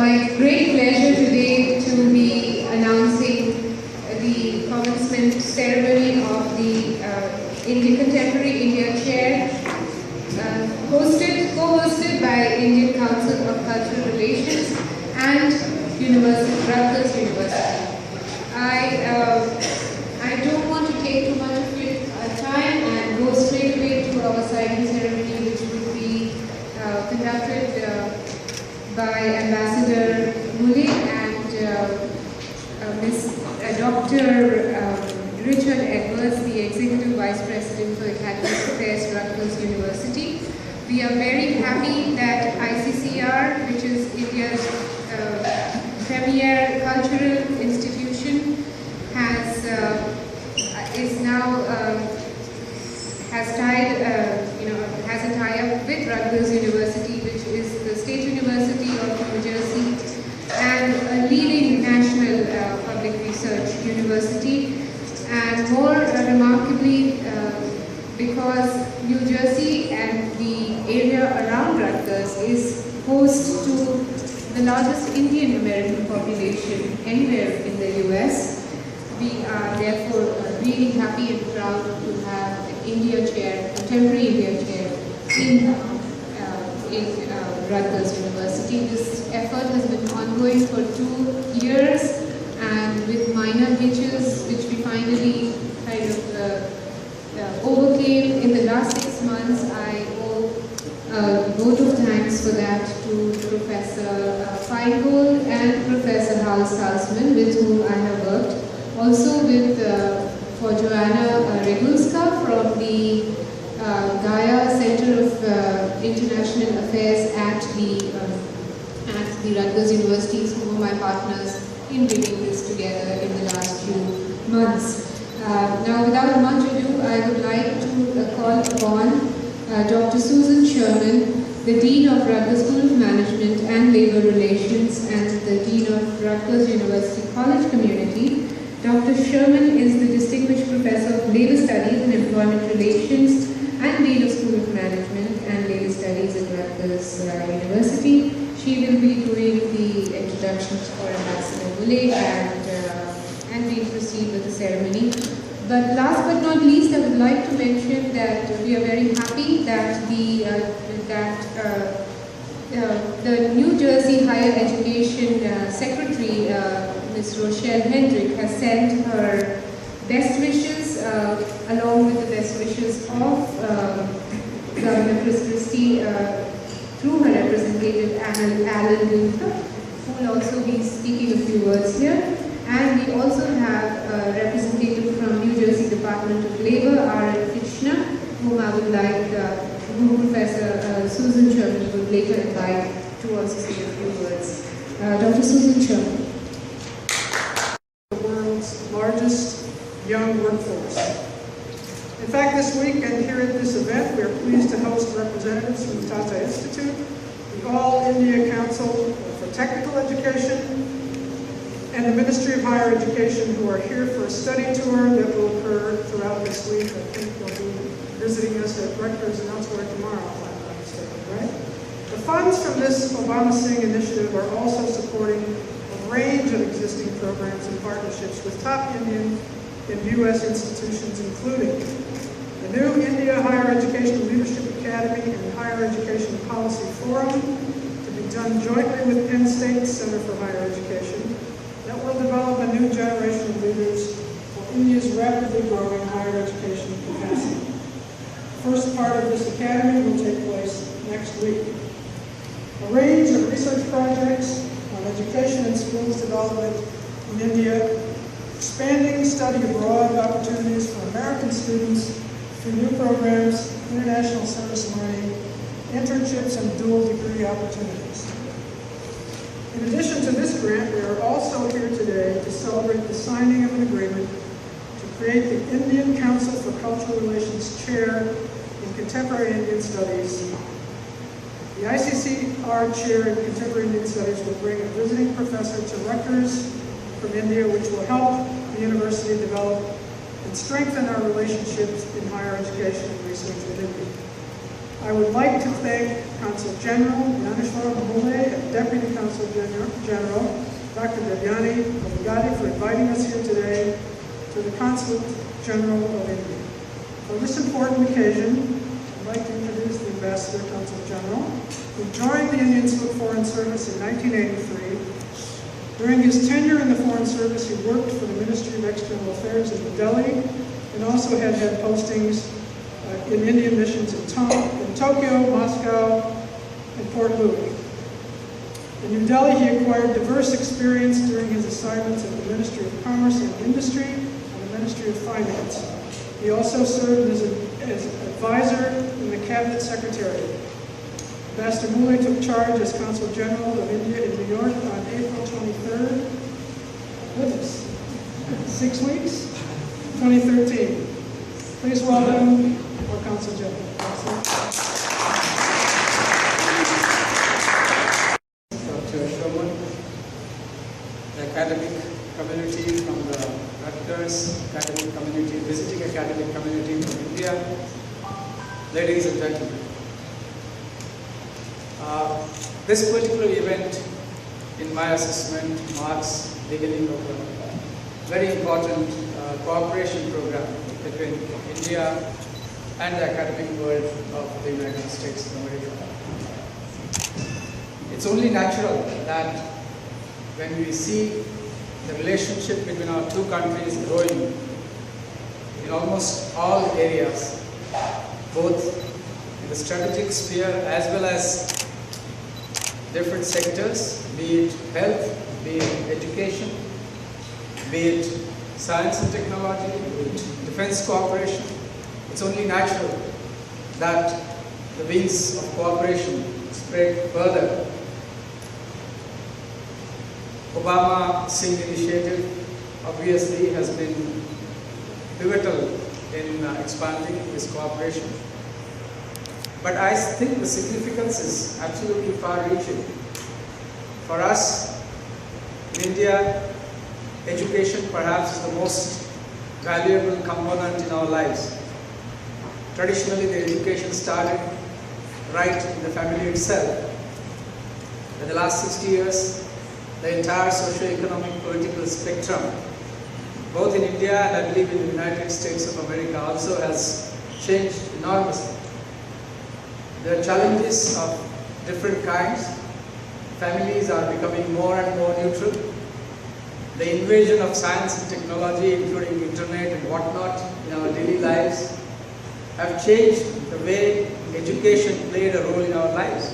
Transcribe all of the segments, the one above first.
my great pleasure today to be announcing the commencement ceremony of the Contemporary India Chair, co-hosted by Indian Council of Cultural Relations and Rutgers University. I don't want to take too much of your time and go straight away to our signing ceremony, which will be conducted by Ambassador Mulay and Dr. Richard Edwards, the Executive Vice President for Academic Affairs, Rutgers University. We are very happy that ICCR, which is India's premier cultural institution, has a tie-up with Rutgers University, which is the State University of New Jersey and a leading national public research university. And more remarkably, because New Jersey and the area around Rutgers is host to the largest Indian American population anywhere in the US, we are therefore really happy and proud to have an India Chair, Contemporary India Chair in Rutgers University. This effort has been ongoing for 2 years, and with minor hitches, which we finally kind of overcame in the last 6 months. I owe a vote of thanks for that to Professor Feingold and Professor Hausman, with whom I have worked. Also for Joanna Regulska from the Gaia Center of International Affairs at the Rutgers University, who were my partners in bringing this together in the last few months. Now, without much ado, I would like to call upon Dr. Susan Sherman, the Dean of Rutgers School of Management and Labor Relations and the Dean of Rutgers University College Community. Dr. Sherman is the Distinguished Professor of Labor Studies and Employment Relations and Dean of School of Management and Labor Studies at Rutgers University. She will be doing the introductions for Ambassador Mulay and we proceed with the ceremony. But last but not least, I would like to mention that we are very happy that the New Jersey Higher Education Secretary, Ms. Rochelle Hendrick, has sent her best wishes along with the best wishes of Governor Chris Christie through her representative Alan Luther, who will also be speaking a few words here. And we also have a representative from New Jersey Department of Labor, R.L. Kitchener, whom I would like, whom Professor Susan Sherman would later invite to also say a few words. Dr. Susan Sherman. The world's largest young workforce. In fact, this week and here at this event, we are pleased to host representatives from the Tata Institute, the All India Council for Technical Education, and the Ministry of Higher Education, who are here for a study tour that will occur throughout this week. I think they'll be visiting us at Rutgers and elsewhere tomorrow, if I'm not mistaken, right? The funds from this Obama Singh initiative are also supporting a range of existing programs and partnerships with top Indian and U.S. institutions, including the new India Higher Education Leadership Academy and Higher Education Policy Forum, to be done jointly with Penn State Center for Higher Education, that will develop a new generation of leaders for India's rapidly growing higher education capacity. The first part of this academy will take place next week. A range of research projects on education and skills development in India, expanding study abroad opportunities for American students through new programs, international service learning, internships, and dual degree opportunities. In addition to this grant, we are also here today to celebrate the signing of an agreement to create the Indian Council for Cultural Relations Chair in Contemporary Indian Studies. The ICCR Chair in Contemporary Indian Studies will bring a visiting professor to Rutgers from India, which will help the university develop and strengthen our relationships in higher education and research with India. I would like to thank Consul General Dnyaneshwar Mulay and Deputy Consul General Dr. Mulay for inviting us here today to the Consulate General of India. For this important occasion, I'd like to introduce the Ambassador Consul General, who joined the Indian Foreign Service in 1983. During his tenure in the Foreign Service, he worked for the Ministry of External Affairs in New Delhi and also had postings in Indian missions in Tokyo, Moscow, and Port Louis. In New Delhi, he acquired diverse experience during his assignments at the Ministry of Commerce and Industry and the Ministry of Finance. He also served as an advisor in the Cabinet Secretariat. Ambassador Mulay took charge as Consul General of India in New York on April 23rd. Goodness, 6 weeks? 2013. Please welcome our Consul General. Dr. Sherman, the academic community from the Rutgers academic community, visiting academic community from India, ladies and gentlemen. This particular event, in my assessment, marks the beginning of a very important cooperation program between India and the academic world of the United States of America. It's only natural that when we see the relationship between our two countries growing in almost all areas, both in the strategic sphere as well as different sectors, be it health, be it education, be it science and technology, be it defense cooperation. It's only natural that the wings of cooperation spread further. Obama-Singh initiative obviously has been pivotal in expanding this cooperation. But I think the significance is absolutely far-reaching. For us, in India, education perhaps is the most valuable component in our lives. Traditionally, the education started right in the family itself. In the last 60 years, the entire socio-economic political spectrum, both in India and I believe in the United States of America, also has changed enormously. There are challenges of different kinds. Families are becoming more and more neutral. The invasion of science and technology, including internet and whatnot in our daily lives, have changed the way education played a role in our lives.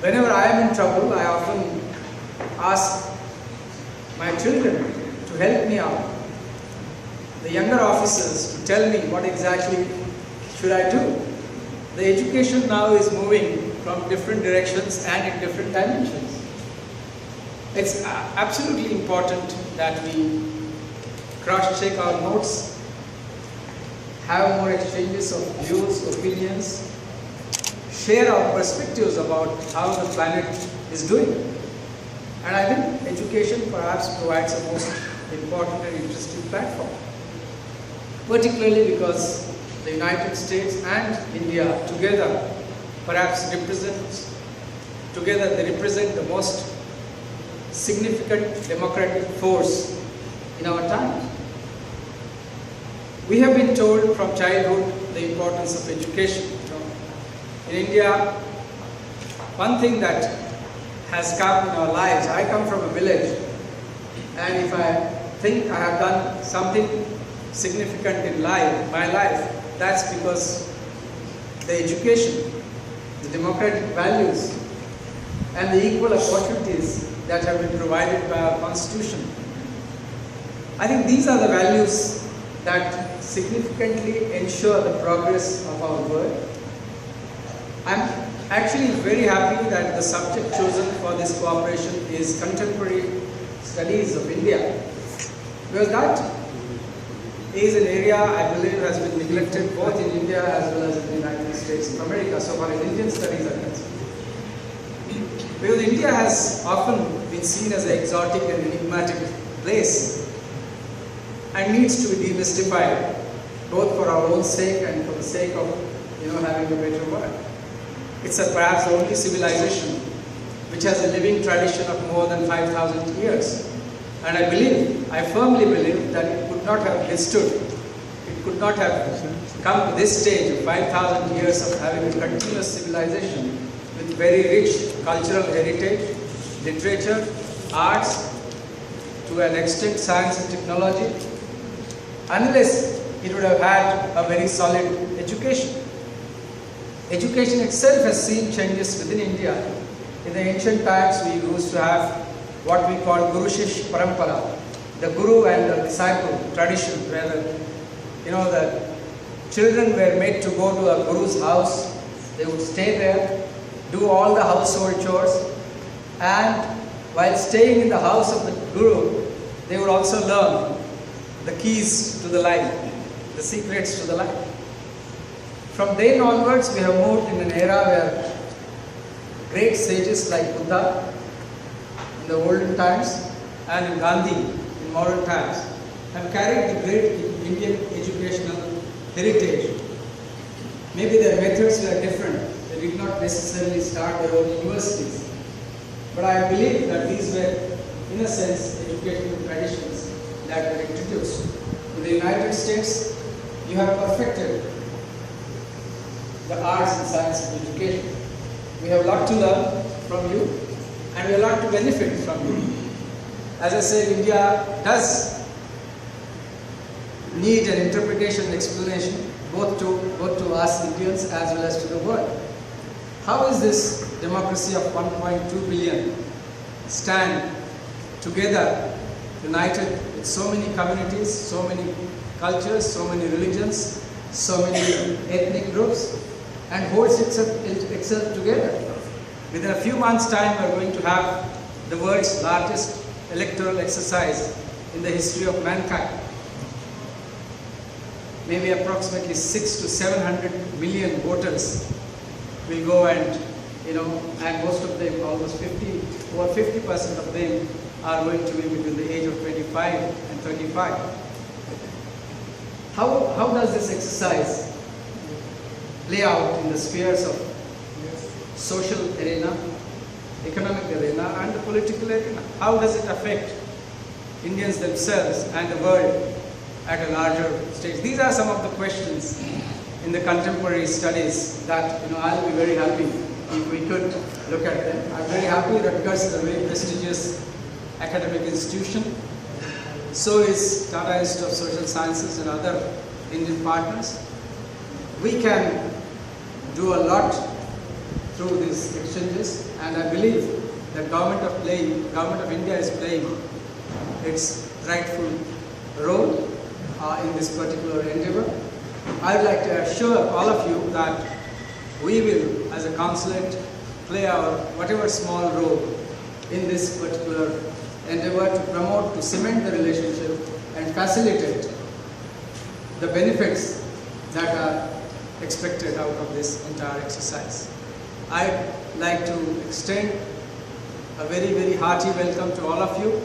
Whenever I am in trouble, I often ask my children to help me out, the younger officers to tell me what exactly should I do. The education now is moving from different directions and in different dimensions. It's absolutely important that we cross-check our notes, have more exchanges of views, opinions, share our perspectives about how the planet is doing. And I think education perhaps provides the most important and interesting platform, particularly because the United States and India together perhaps represent the most significant democratic force in our time. We have been told from childhood the importance of education. In India, one thing that has come in our lives, I come from a village, and if I think I have done something significant in my life, that's because the education, the democratic values, and the equal opportunities that have been provided by our Constitution. I think these are the values that significantly ensure the progress of our world. I'm actually very happy that the subject chosen for this cooperation is contemporary studies of India, because that is an area I believe has been neglected both in India as well as in the United States of America, so far as Indian studies are concerned. Because India has often been seen as an exotic and enigmatic place and needs to be demystified. both for our own sake and for the sake of having a better world. It's perhaps the only civilization which has a living tradition of more than 5,000 years. And I firmly believe that it could not have withstood, it could not have come to this stage of 5,000 years of having a continuous civilization with very rich cultural heritage, literature, arts, to an extent science and technology, unless it would have had a very solid education. Education itself has seen changes within India. In the ancient times, we used to have what we call Guru Shish Parampara, the Guru and the disciple tradition, where the children were made to go to a Guru's house. They would stay there, do all the household chores, and while staying in the house of the Guru, they would also learn the keys to the life, the secrets to the life. From then onwards, we have moved in an era where great sages like Buddha in the olden times and Gandhi in modern times have carried the great Indian educational heritage. Maybe their methods were different. They did not necessarily start their own universities. But I believe that these were, in a sense, educational traditions that were introduced. In the United States, you have perfected the arts and science of education. We have a lot to learn from you, and we have a lot to benefit from you. As I said, India does need an interpretation and explanation both to us Indians as well as to the world. How is this democracy of 1.2 billion stand together, united with so many communities, so many cultures, so many religions, so many ethnic groups, and holds itself together? Within a few months' time, we are going to have the world's largest electoral exercise in the history of mankind. Maybe approximately 600 to 700 million voters will go and most of them, almost over 50% of them are going to be between the age of 25 and 35. How does this exercise play out in the spheres of social arena, economic arena, and the political arena? How does it affect Indians themselves and the world at a larger stage? These are some of the questions in the contemporary studies that I'll be very happy if we could look at them. I'm very happy Rutgers is a very prestigious academic institution. So is Tata Institute of Social Sciences and other Indian partners. We can do a lot through these exchanges, and I believe that Government of India is playing its rightful role in this particular endeavor. I would like to assure all of you that we will, as a consulate, play our whatever small role in this particular endeavor to promote, to cement the relationship and facilitate the benefits that are expected out of this entire exercise. I'd like to extend a very, very hearty welcome to all of you.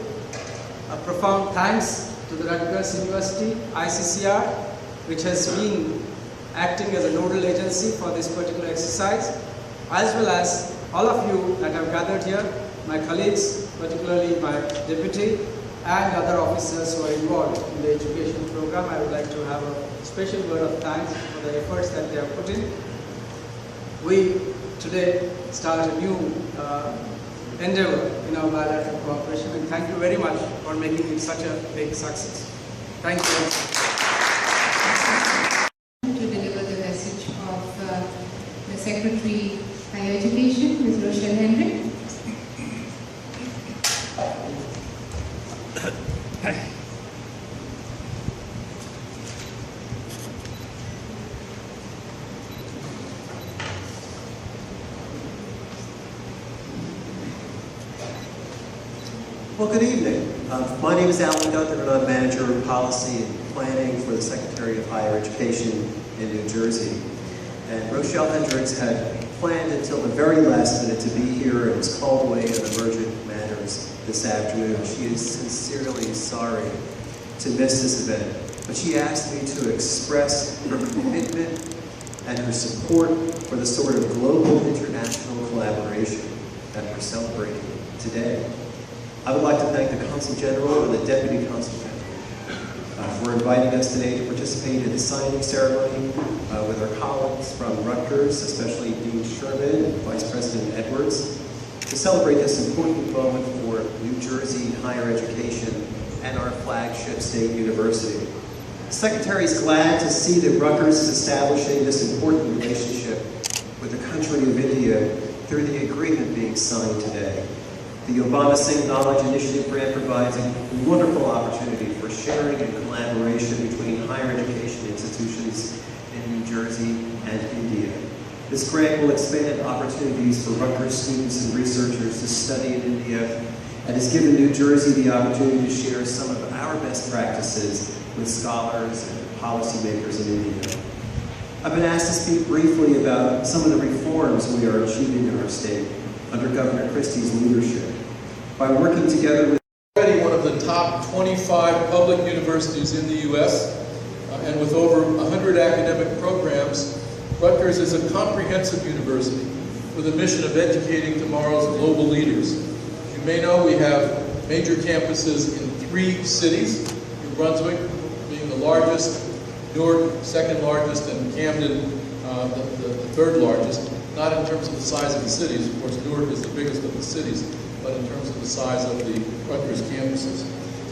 A profound thanks to the Rutgers University, ICCR, which has been acting as a nodal agency for this particular exercise, as well as all of you that have gathered here, my colleagues, particularly my deputy and other officers who are involved in the education program. I would like to have a special word of thanks for the efforts that they have put in. We today start a new endeavor in our bilateral cooperation, and thank you very much for making it such a big success. Thank you. To deliver the message of the Secretary Higher Education, Ms. Rochelle Hendrick. Well, good evening. My name is Alan Gunther, and I'm Manager of Policy and Planning for the Secretary of Higher Education in New Jersey. And Rochelle Hendricks had planned until the very last minute to be here and was called away in emergent matters this afternoon. She is sincerely sorry to miss this event. but she asked me to express her commitment and her support for the sort of global international collaboration that we're celebrating today. I would like to thank the Consul General and the Deputy Consul General for inviting us today to participate in the signing ceremony with our colleagues from Rutgers, especially Dean Sherman and Vice President Edwards, to celebrate this important moment for New Jersey higher education and our flagship state university. The Secretary is glad to see that Rutgers is establishing this important relationship with the country of India through the agreement being signed today. The Obama Singh Knowledge Initiative grant provides a wonderful opportunity for sharing and collaboration between higher education institutions in New Jersey and India. This grant will expand opportunities for Rutgers students and researchers to study in India and has given New Jersey the opportunity to share some of our best practices with scholars and policymakers in India. I've been asked to speak briefly about some of the reforms we are achieving in our state under Governor Christie's leadership. By working together with already one of the top 25 public universities in the U.S., and with over 100 academic programs, Rutgers is a comprehensive university with a mission of educating tomorrow's global leaders. As you may know, we have major campuses in 3 cities, New Brunswick being the largest, Newark second largest, and Camden the third largest, not in terms of the size of the cities. Of course, Newark is the biggest of the cities, but in terms of the size of the Rutgers campuses.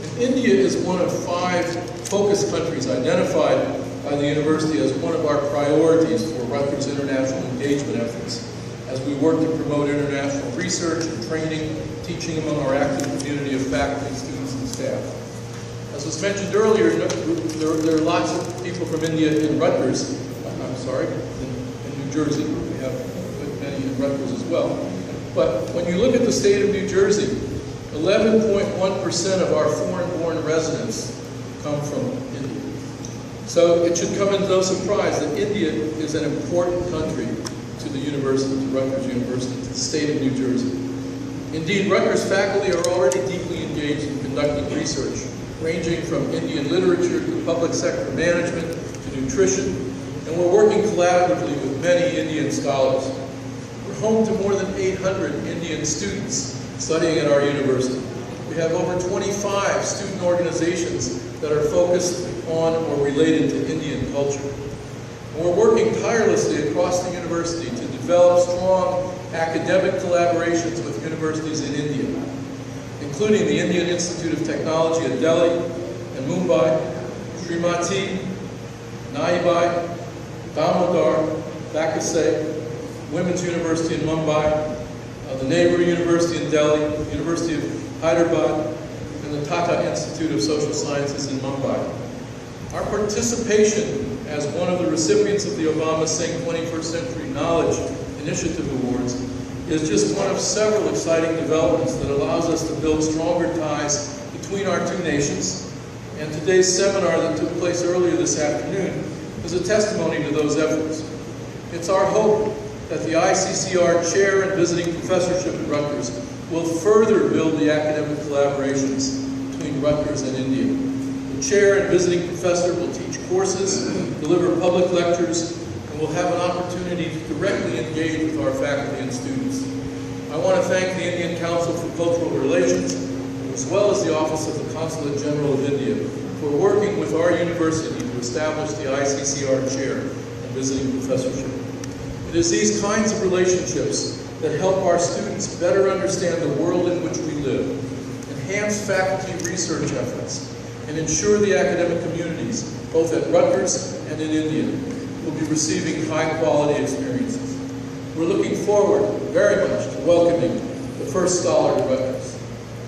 And India is one of 5 focus countries identified by the university as one of our priorities for Rutgers international engagement efforts as we work to promote international research and training, teaching among our active community of faculty, students, and staff. As was mentioned earlier, there are lots of people from India in Rutgers, in New Jersey. We have many in Rutgers as well. But when you look at the state of New Jersey, 11.1% of our foreign-born residents come from India. So it should come as no surprise that India is an important country to the university, to Rutgers University, to the state of New Jersey. Indeed, Rutgers faculty are already deeply engaged in conducting research, ranging from Indian literature to public sector management to nutrition, and we're working collaboratively with many Indian scholars. We're home to more than 800 Indian students studying at our university. We have over 25 student organizations that are focused on or related to Indian culture. And we're working tirelessly across the university to develop strong academic collaborations with universities in India, including the Indian Institute of Technology at Delhi and Mumbai, Srimati, Naibai, Damodar, Bakasai, Women's University in Mumbai, the neighboring university in Delhi, University of Hyderabad, and the Tata Institute of Social Sciences in Mumbai. Our participation as one of the recipients of the Obama Singh 21st Century Knowledge Initiative Awards is just one of several exciting developments that allows us to build stronger ties between our 2 nations. And today's seminar that took place earlier this afternoon is a testimony to those efforts. It's our hope that the ICCR Chair and Visiting Professorship at Rutgers will further build the academic collaborations between Rutgers and India. The Chair and Visiting Professor will teach courses, deliver public lectures, and will have an opportunity to directly engage with our faculty and students. I want to thank the Indian Council for Cultural Relations, as well as the Office of the Consulate General of India, for working with our university to establish the ICCR Chair and Visiting Professorship. It is these kinds of relationships that help our students better understand the world in which we live, enhance faculty research efforts, and ensure the academic communities, both at Rutgers and in India, will be receiving high-quality experiences. We're looking forward very much to welcoming the first scholar to Rutgers.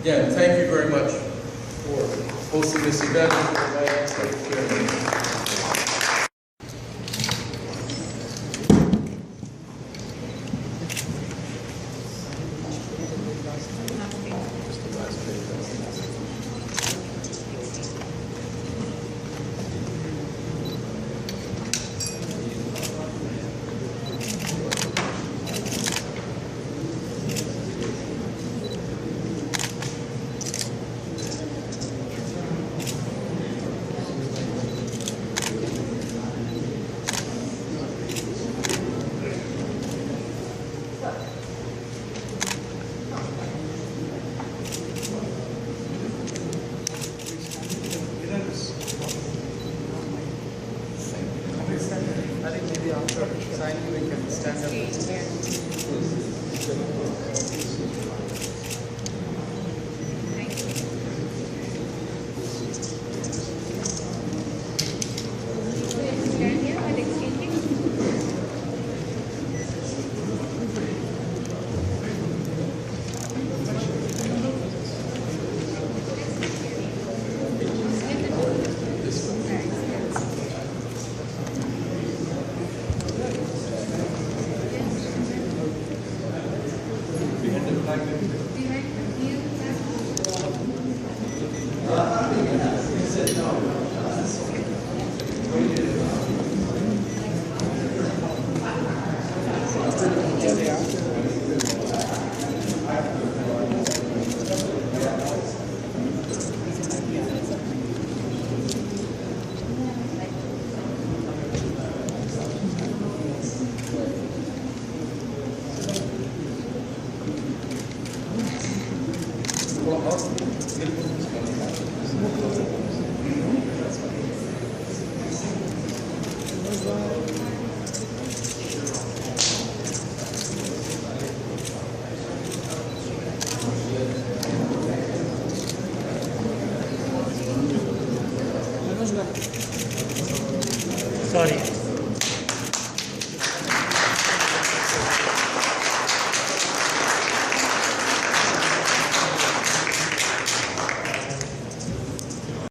Again, thank you very much for hosting this event and for inviting us to share. after signing we can stand up. Sorry.